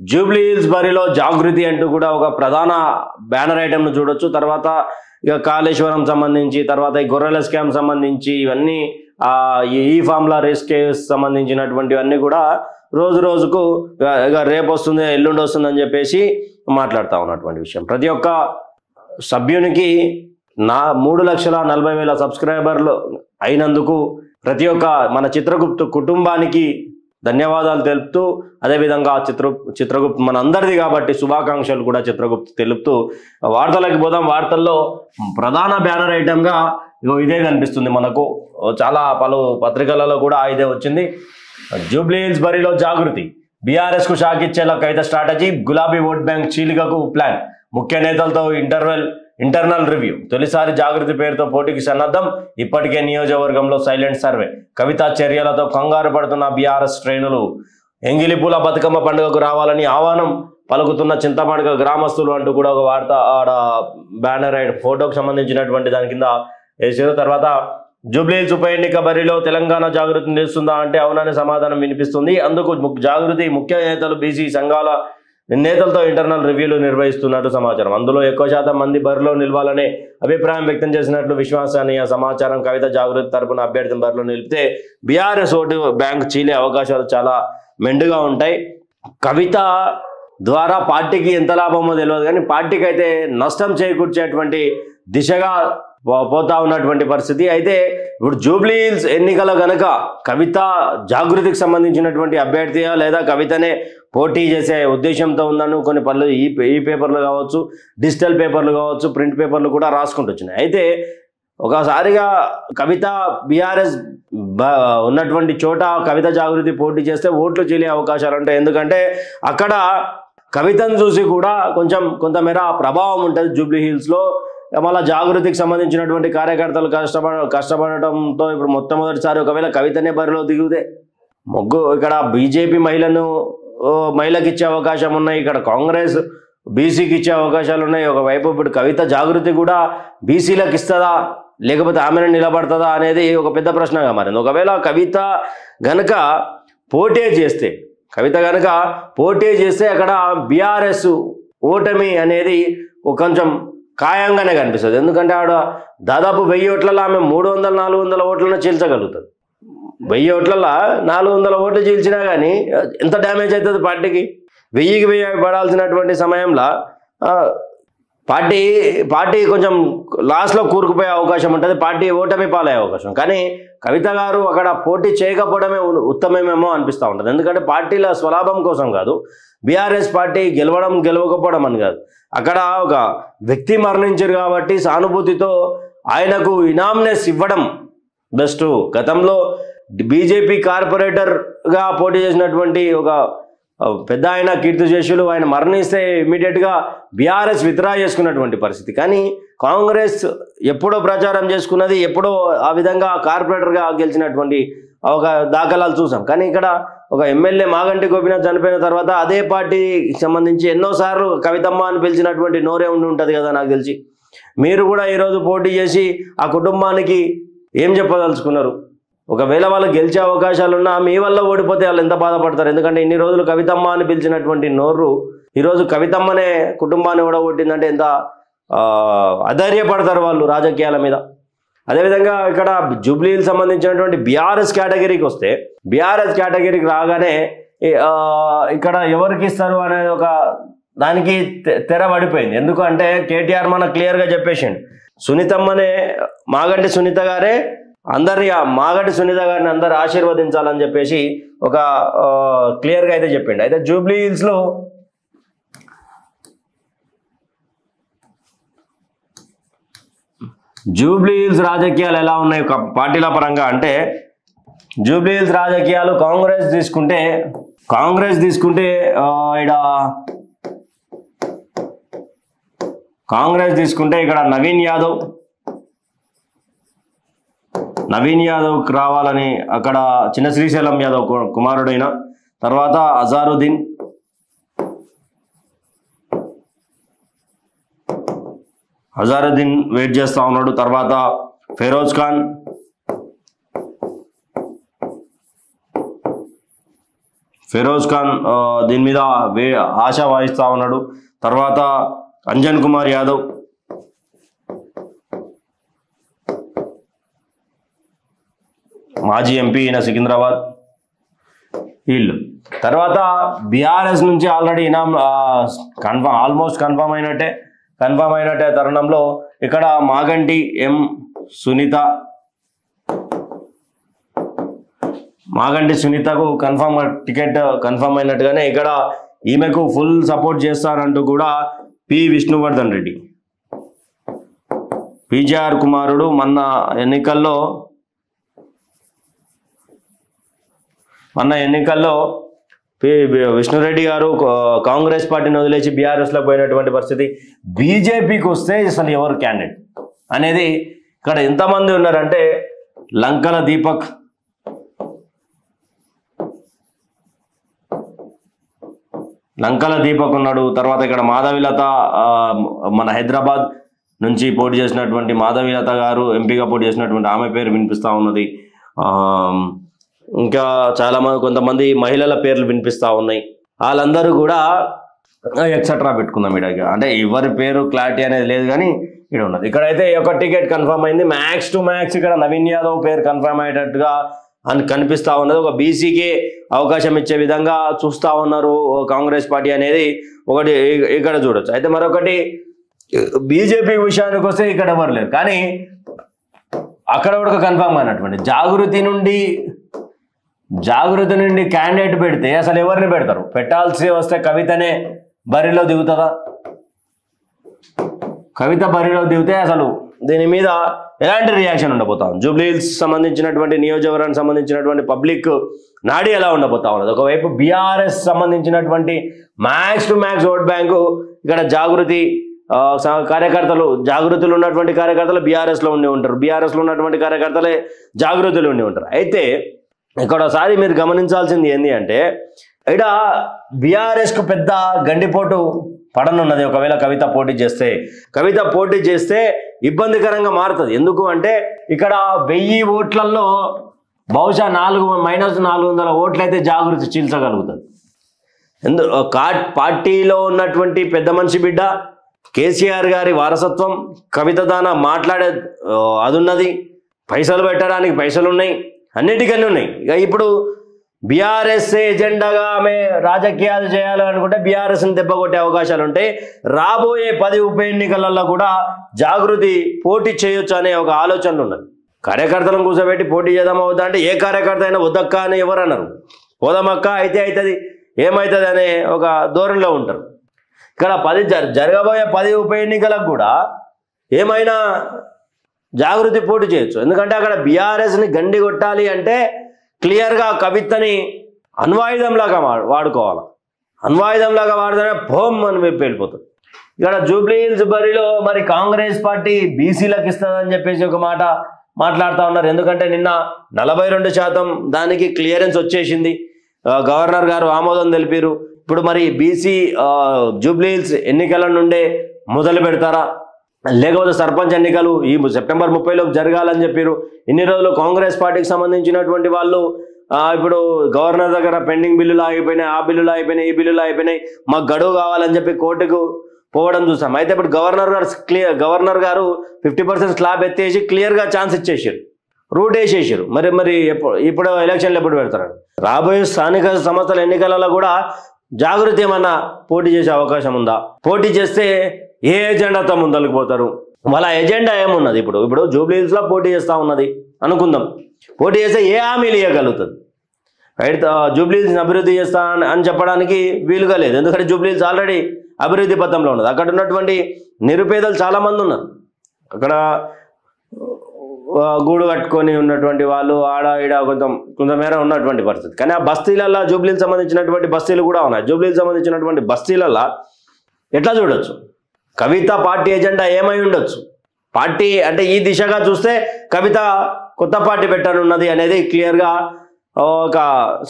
Jubilee hills బరిలో జాగృతి అంటూ కూడా ఒక ప్రధాన బ్యానర్ ఐటమ్ ను చూడొచ్చు. తర్వాత ఇక కాళేశ్వరం సంబంధించి, తర్వాత ఈ గొర్రెల స్కామ్ సంబంధించి, ఇవన్నీ ఈ ఫార్ములా రేస్ కేసు సంబంధించినటువంటివన్నీ కూడా రోజు రోజుకు రేపు వస్తుంది, ఎల్లుండి వస్తుంది అని చెప్పేసి మాట్లాడుతూ ఉన్నటువంటి విషయం. ప్రతి ఒక్క సభ్యునికి 3,40,40,000 సబ్స్క్రైబర్లు అయినందుకు ప్రతి ఒక్క మన చిత్రగుప్తు కుటుంబానికి ధన్యవాదాలు తెలుపుతూ, అదేవిధంగా చిత్రగుప్తు మన అందరిది కాబట్టి శుభాకాంక్షలు కూడా చిత్రగుప్తు తెలుపుతూ వార్తలకు పోదాం. వార్తల్లో ప్రధాన బ్యానర్ ఐటమ్గా ఇదే కనిపిస్తుంది మనకు. చాలా పలు పత్రికలలో కూడా ఇదే వచ్చింది. జూబ్లీ హిల్స్ బరిలో జాగృతి, బీఆర్ఎస్ కు షాక్ ఇచ్చేలా కవిత స్ట్రాటజీ, గులాబీ ఓట్ బ్యాంక్ చీలికకు ప్లాన్, ముఖ్య నేతలతో ఇంటర్నల్ రివ్యూ, తొలిసారి జాగృతి పేరుతో పోటీకి సన్నద్ధం, ఇప్పటికే నియోజకవర్గంలో సైలెంట్ సర్వే, కవిత చర్యలతో కంగారు పడుతున్న బీఆర్ఎస్ శ్రేణులు, ఎంగిలిపూల బతుకమ్మ పండుగకు రావాలని ఆహ్వానం పలుకుతున్న చింతమడక గ్రామస్తులు అంటూ కూడా ఒక వార్త ఆడ బ్యానర్ ఫోటోకు సంబంధించినటువంటి దాని కింద వేసారు. తర్వాత జూబ్లీ హిల్స్ ఉప ఎన్నిక బరిలో తెలంగాణ జాగృతి నిలుస్తుందా అంటే అవుననే సమాధానం వినిపిస్తుంది. అందుకు జాగృతి ముఖ్య నేతలు, బీసీ సంఘాల నేతలతో ఇంటర్నల్ రివ్యూలు నిర్వహిస్తున్నట్టు సమాచారం. అందులో ఎక్కువ శాతం మంది బరిలో నిలవాలనే అభిప్రాయం వ్యక్తం చేసినట్లు విశ్వసనీయ సమాచారం. కవిత జాగృతి తరపున అభ్యర్థిని బరిలో నిలిపితే బీఆర్ఎస్ ఓటు బ్యాంక్ చీలే అవకాశాలు చాలా మెండుగా ఉంటాయి. కవిత ద్వారా పార్టీకి ఎంత లాభమో తెలియదు, కానీ పార్టీకి అయితే నష్టం చేకూర్చేటువంటి దిశగా పోతా ఉన్నటువంటి పరిస్థితి. అయితే ఇప్పుడు జూబ్లీ హిల్స్ ఎన్నికల గనక కవిత జాగృతికి సంబంధించినటువంటి అభ్యర్థియా లేదా కవితనే పోటీ చేసే ఉద్దేశంతో ఉందని కొన్ని పనులు ఈ పేపర్లు కావచ్చు, డిజిటల్ పేపర్లు కావచ్చు, ప్రింట్ పేపర్లు కూడా రాసుకుంటూ వచ్చినాయి. అయితే ఒకసారిగా కవిత బీఆర్ఎస్ ఉన్నటువంటి చోట కవిత జాగృతి పోటీ చేస్తే ఓట్లు చీలే అవకాశాలు ఉంటాయి. ఎందుకంటే అక్కడ కవితను చూసి కూడా కొంతమేర ప్రభావం ఉంటుంది జూబ్లీ హిల్స్లో. మళ్ళీ జాగృతికి సంబంధించినటువంటి కార్యకర్తలు కష్టపడటంతో ఇప్పుడు మొట్టమొదటిసారి ఒకవేళ కవితనే బరిలో దిగుతే ఇక్కడ బీజేపీ మహిళకి ఇచ్చే అవకాశం ఉన్నాయి, ఇక్కడ కాంగ్రెస్ బీసీకి ఇచ్చే అవకాశాలు ఉన్నాయి. ఒకవైపు ఇప్పుడు కవిత జాగృతి కూడా బీసీలకు ఇస్తుందా లేకపోతే ఆమెను నిలబడుతుందా అనేది ఒక పెద్ద ప్రశ్నగా మారింది. ఒకవేళ కవిత గనక పోటీ చేస్తే అక్కడ బీఆర్ఎస్ ఓటమి అనేది కొంచెం ఖాయంగానే కనిపిస్తుంది. ఎందుకంటే ఆవిడ దాదాపు 1000 ఓట్లలో ఆమె 300-400 ఓట్లను చీల్చగలుగుతుంది. 1000 ఓట్లలో 400 ఓట్లు చీల్చినా కానీ ఎంత డ్యామేజ్ అవుతుంది పార్టీకి? 1000 పడాల్సినటువంటి సమయంలో పార్టీ కొంచెం లాస్ట్లో కూరుకుపోయే అవకాశం ఉంటుంది, పార్టీ ఓటమి పాలయ్యే అవకాశం. కానీ కవిత గారు అక్కడ పోటీ చేయకపోవడమే ఉత్తమమేమో అనిపిస్తూ ఉంటుంది. ఎందుకంటే పార్టీల స్వలాభం కోసం కాదు, బీఆర్ఎస్ పార్టీ గెలవకపోవడం అని కాదు, అక్కడ ఒక వ్యక్తి మరణించారు కాబట్టి సానుభూతితో ఆయనకు ఇనామినేస్ ఇవ్వడం బెస్ట్. గతంలో బీజేపీ కార్పొరేటర్గా పోటీ చేసినటువంటి ఒక పెద్ద ఆయన కీర్తిశేషులు ఆయన మరణిస్తే ఇమీడియట్గా బీఆర్ఎస్ విత్డ్రా చేసుకున్నటువంటి పరిస్థితి. కానీ కాంగ్రెస్ ఎప్పుడో ప్రచారం చేసుకున్నది, ఎప్పుడో ఆ విధంగా కార్పొరేటర్గా గెలిచినటువంటి ఒక దాఖలాలు చూసాం. కానీ ఇక్కడ ఒక ఎమ్మెల్యే మాగంటి గోపీనాథ్ చనిపోయిన తర్వాత అదే పార్టీకి సంబంధించి ఎన్నోసార్లు కవితమ్మ అని పిలిచినటువంటి నోరే ఉంటుంది కదా నాకు తెలిసి. మీరు కూడా ఈరోజు పోటీ చేసి ఆ కుటుంబానికి ఏం చెప్పదలుచుకున్నారు? ఒకవేళ వాళ్ళు గెలిచే అవకాశాలున్నా మీ వల్ల ఓడిపోతే వాళ్ళు ఎంత బాధపడతారు? ఎందుకంటే ఇన్ని రోజులు కవితమ్మ అని పిలిచినటువంటి నోరు ఈరోజు కవితమ్మనే కుటుంబాన్ని కూడా కొట్టిందంటే ఎంత అధైర్యపడతారు వాళ్ళు రాజకీయాల మీద. అదేవిధంగా ఇక్కడ జూబ్లీ హిల్స్ సంబంధించినటువంటి బీఆర్ఎస్ కేటగిరీకి వస్తే, బీఆర్ఎస్ కేటగిరీకి రాగానే ఇక్కడ ఎవరికి ఇస్తారు అనేది ఒక దానికి తెర పడిపోయింది. ఎందుకంటే కేటీఆర్ మనకు క్లియర్గా చెప్పేసిండు, సునీతమ్మనే మాగంటి సునీత గారే మాగంటి సునీత గారిని అందరు ఆశీర్వదించాలని చెప్పేసి ఒక క్లియర్గా అయితే చెప్పిండు. అయితే జూబ్లీ హిల్స్లో జూబ్లీ హిల్స్ రాజకీయాలు ఎలా ఉన్నాయి పార్టీల పరంగా అంటే, జూబ్లీ హిల్స్ రాజకీయాలు కాంగ్రెస్ తీసుకుంటే ఇక్కడ నవీన్ యాదవ్ రావాలని అక్కడ చిన్న శ్రీశైలం యాదవ్ కుమారుడైన, తర్వాత అజారుద్దీన్, వెయిట్ చేస్తూ ఉన్నాడు. తర్వాత ఫెరోజ్ ఖాన్, ఫెరోజ్ ఖాన్ దీని మీద ఆశ వాయిస్తా ఉన్నాడు. తర్వాత అంజన్ కుమార్ యాదవ్, మాజీ ఎంపీ ఈయన సికింద్రాబాద్, వీళ్ళు. తర్వాత బీఆర్ఎస్ నుంచి ఆల్రెడీ ఇనాం ఆల్మోస్ట్ కన్ఫర్మ్ అయినట్టే తరుణంలో ఇక్కడ మాగంటి ఎం సునీతకు టికెట్ కన్ఫర్మ్ అయినట్టుగానే ఇక్కడ ఈమెకు ఫుల్ సపోర్ట్ చేస్తారంటూ కూడా పి విష్ణువర్ధన్ రెడ్డి, పిజిఆర్ కుమారుడు, మొన్న ఎన్నికల్లో విష్ణురెడ్డి గారు కాంగ్రెస్ పార్టీని వదిలేసి బీఆర్ఎస్లో పోయినటువంటి పరిస్థితి. బీజేపీకి వస్తే అసలు ఎవరు క్యాండిడేట్ అనేది ఇక్కడ ఎంతమంది ఉన్నారంటే లంకల దీపక్, ఉన్నాడు. తర్వాత ఇక్కడ మాధవిలత, మన హైదరాబాద్ నుంచి పోటీ చేసినటువంటి మాధవిలత గారు ఎంపీగా పోటీ చేసినటువంటి ఆమె పేరు వినిపిస్తూ ఉన్నది. ఇంకా కొంతమంది మహిళల పేర్లు వినిపిస్తూ ఉన్నాయి. వాళ్ళందరూ కూడా ఎక్సెట్రా పెట్టుకుందాం ఇక్కడ. అంటే ఎవరి పేరు క్లారిటీ అనేది లేదు కానీ ఇక్కడ ఉన్నది. ఇక్కడైతే ఒక టికెట్ కన్ఫర్మ్ అయింది. మ్యాక్స్ టు మ్యాక్స్ ఇక్కడ నవీన్ యాదవ్ పేరు కన్ఫర్మ్ అయ్యేటట్టుగా కనిపిస్తూ ఉన్నది. ఒక బీసీకి అవకాశం ఇచ్చే విధంగా చూస్తూ ఉన్నారు కాంగ్రెస్ పార్టీ అనేది ఒకటి ఇక్కడ చూడొచ్చు. అయితే మరొకటి బీజేపీ విషయానికి వస్తే ఇక్కడ ఎవరు లేరు, కానీ అక్కడ కూడా కన్ఫర్మ్ అయినటువంటి జాగృతి నుండి క్యాండిడేట్ పెడితే అసలు ఎవరిని పెడతారు? పెట్టాల్సి వస్తే కవితనే బరిలో దిగుతుందా? కవిత బరిలో దిగితే అసలు దీని మీద ఎలాంటి రియాక్షన్ ఉండబోతాం? జూబ్లీహిల్స్ సంబంధించినటువంటి నియోజకవర్గానికి సంబంధించినటువంటి పబ్లిక్ నాడి ఎలా ఉండబోతా ఉన్నది? ఒకవైపు బీఆర్ఎస్ సంబంధించినటువంటి max to max vote bank ఇక్కడ జాగృతులు ఉన్నటువంటి కార్యకర్తలు బీఆర్ఎస్లో ఉండి ఉంటారు, బీఆర్ఎస్లో ఉన్నటువంటి కార్యకర్తలే జాగృతులు ఉండి ఉంటారు. అయితే ఇక్కడ ఒకసారి మీరు గమనించాల్సింది ఏంటి అంటే ఇక్కడ బీఆర్ఎస్కు పెద్ద గండిపోటు పడనున్నది. ఒకవేళ కవిత పోటీ చేస్తే ఇబ్బందికరంగా మారుతుంది. ఎందుకు అంటే ఇక్కడ 1000 ఓట్లలో బహుశా -400 ఓట్లు అయితే జాగృతి చీల్చగలుగుతుంది. పార్టీలో ఉన్నటువంటి పెద్ద మనిషి బిడ్డ, కేసీఆర్ గారి వారసత్వం, కవిత దాన మాట్లాడే అదున్నది, పైసలు పెట్టడానికి పైసలు ఉన్నాయి, అన్నిటికన్నీ ఉన్నాయి. ఇక ఇప్పుడు బీఆర్ఎస్ ఎజెండాగా ఆమె రాజకీయాలు చేయాలనుకుంటే బీఆర్ఎస్ని దెబ్బకొట్టే అవకాశాలు ఉంటాయి. రాబోయే 10 ఉప ఎన్నికలలో కూడా జాగృతి పోటీ చేయొచ్చు అనే ఒక ఆలోచనలు ఉన్నది. కార్యకర్తలను కూర్చోబెట్టి పోటీ చేద్దాం అవుతా అంటే ఏ కార్యకర్త అయినా వద్దక్క అని ఎవరు అన్నారు. పోదామక్క అయితే అవుతుంది, ఏమవుతుంది అనే ఒక ధోరణిలో ఉంటారు. ఇక్కడ జరగబోయే 10 ఉప ఎన్నికలకు కూడా ఏమైనా జాగృతి పోటీ చేయొచ్చు. ఎందుకంటే అక్కడ బీఆర్ఎస్ని గండి కొట్టాలి అంటే క్లియర్గా కవితని అణ్వాయుధంలాగా వాడుకోవాలి. అణ్వాయుధంలాగా వాడితేనే భోమ్ అని వెళ్ళిపోతుంది. ఇక్కడ జూబ్లీహిల్స్ బరిలో మరి కాంగ్రెస్ పార్టీ బీసీలకు ఇస్తుందని చెప్పేసి ఒక మాట మాట్లాడుతూ ఉన్నారు. ఎందుకంటే నిన్న 42% దానికి క్లియరెన్స్ వచ్చేసింది. గవర్నర్ గారు ఆమోదం తెలిపారు. ఇప్పుడు మరి బీసీ జూబ్లీహిల్స్ ఎన్నికల నుండే మొదలు పెడతారా, లేకపోతే సర్పంచ్ ఎన్నికలు ఈ సెప్టెంబర్ 30లోపు జరగాలని చెప్పారు. ఇన్ని రోజులు కాంగ్రెస్ పార్టీకి సంబంధించినటువంటి వాళ్ళు ఇప్పుడు గవర్నర్ దగ్గర పెండింగ్ బిల్లులు ఆగిపోయినాయి, ఆ బిల్లులు అయిపోయినాయి, ఈ బిల్లులు అయిపోయినాయి, మాకు గడువు కావాలని చెప్పి కోర్టుకు పోవడం చూసాం. అయితే ఇప్పుడు గవర్నర్ గారు 50% స్లాబ్ ఎత్తేసి క్లియర్గా ఛాన్స్ ఇచ్చేసారు, రూట్ వేసేసారు. మరి ఇప్పుడు ఎలక్షన్లు ఎప్పుడు పెడతారు? రాబోయే స్థానిక సంస్థల ఎన్నికలలో కూడా జాగృతి ఏమన్నా పోటీ చేసే అవకాశం ఉందా? పోటీ చేస్తే ఏ ఎజెండాతో ముందరికి పోతారు? వాళ్ళ ఎజెండా ఏమున్నది? ఇప్పుడు జూబ్లీహిల్స్లో పోటీ చేస్తూ ఉన్నది అనుకుందాం. పోటీ చేస్తే ఏ హామీలు ఇవ్వగలుగుతుంది? రైట్, జూబ్లీహిల్స్ని అభివృద్ధి చేస్తా అని చెప్పడానికి వీలుగా లేదు. ఎందుకంటే జూబ్లీహిల్స్ ఆల్రెడీ అభివృద్ధి పథంలో ఉన్నది. అక్కడ ఉన్నటువంటి నిరుపేదలు చాలామంది ఉన్నారు. అక్కడ గూడు కట్టుకొని ఉన్నటువంటి వాళ్ళు ఆడ ఈడ కొంతమేర ఉన్నటువంటి పరిస్థితి. కానీ ఆ బస్తీలల్లో జూబ్లీహిల్స్ సంబంధించినటువంటి బస్తీలు కూడా ఉన్నాయి. జూబ్లీహిల్స్ సంబంధించినటువంటి బస్తీలల్లో ఎట్లా చూడొచ్చు? కవిత పార్టీ ఎజెండా ఏమై ఉండొచ్చు? పార్టీ అంటే ఈ దిశగా చూస్తే కవిత కొత్త పార్టీ పెట్టనున్నది అనేది క్లియర్గా ఒక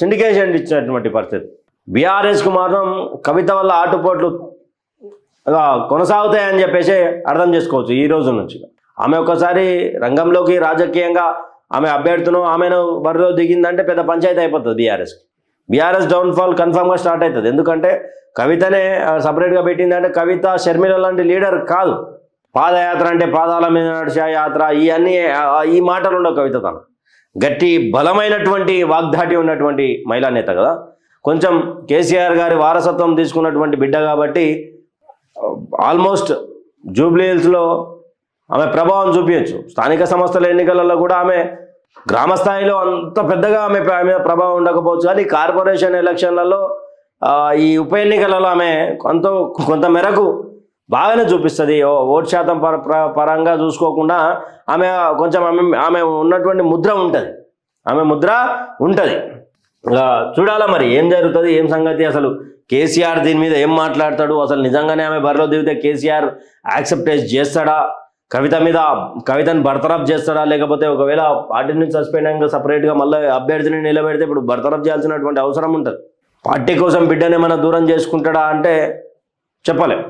సిండికేషన్ ఇచ్చినటువంటి పరిస్థితి. బీఆర్ఎస్కు మాత్రం కవిత వల్ల ఆటుపోట్లు కొనసాగుతాయని చెప్పేసి అర్థం చేసుకోవచ్చు. ఈ రోజు నుంచి ఆమె ఒకసారి రంగంలోకి రాజకీయంగా ఆమెను బరిలో దిగిందంటే పెద్ద పంచాయతీ అయిపోతుంది బీఆర్ఎస్కి. బీఆర్ఎస్ డౌన్ఫాల్ కన్ఫామ్గా స్టార్ట్ అవుతుంది. ఎందుకంటే కవితనే సపరేట్గా పెట్టిందంటే కవిత షర్మిల లాంటి లీడర్ కాదు. పాదయాత్ర అంటే పాదాల మీద నడిచే యాత్ర, ఇవన్నీ ఈ మాటలు ఉండవు. కవిత తన గట్టి బలమైనటువంటి వాగ్దాటి ఉన్నటువంటి మహిళా నేత కదా. కొంచెం కేసీఆర్ గారి వారసత్వం తీసుకున్నటువంటి బిడ్డ కాబట్టి ఆల్మోస్ట్ జూబ్లీ హిల్స్లో ఆమె ప్రభావం చూపించచ్చు. స్థానిక సంస్థల ఎన్నికలలో కూడా ఆమె గ్రామ స్థాయిలో అంత పెద్దగా ఆమె ప్రభావం ఉండకపోవచ్చు, కానీ కార్పొరేషన్ ఎలక్షన్లలో ఈ ఉప ఎన్నికలలో ఆమె కొంత మేరకు బాగానే చూపిస్తుంది. ఓటు శాతం పరంగా చూసుకోకుండా ఆమె కొంచెం ఆమె ఉన్నటువంటి ముద్ర ఉంటుంది. ఆమె ముద్ర ఉంటుంది. చూడాలా మరి ఏం జరుగుతుంది, ఏం సంగతి. అసలు కేసీఆర్ దీని మీద ఏం మాట్లాడతాడు, అసలు నిజంగానే ఆమె బరిలో దిగితే కేసీఆర్ యాక్సెప్టేజ్ చేస్తాడా, కవితను బర్తరఫ్ చేస్తాడా, లేకపోతే ఒకవేళ పార్టీ నుంచి సస్పెండ్ అయ్యాక సపరేట్గా మళ్ళీ అభ్యర్థిని నిలబెడితే ఇప్పుడు బర్తరఫ్ చేయాల్సినటువంటి అవసరం ఉంటుంది. పార్టీ కోసం బిడ్డను ఏమైనా దూరం చేసుకుంటాడా అంటే చెప్పలేం.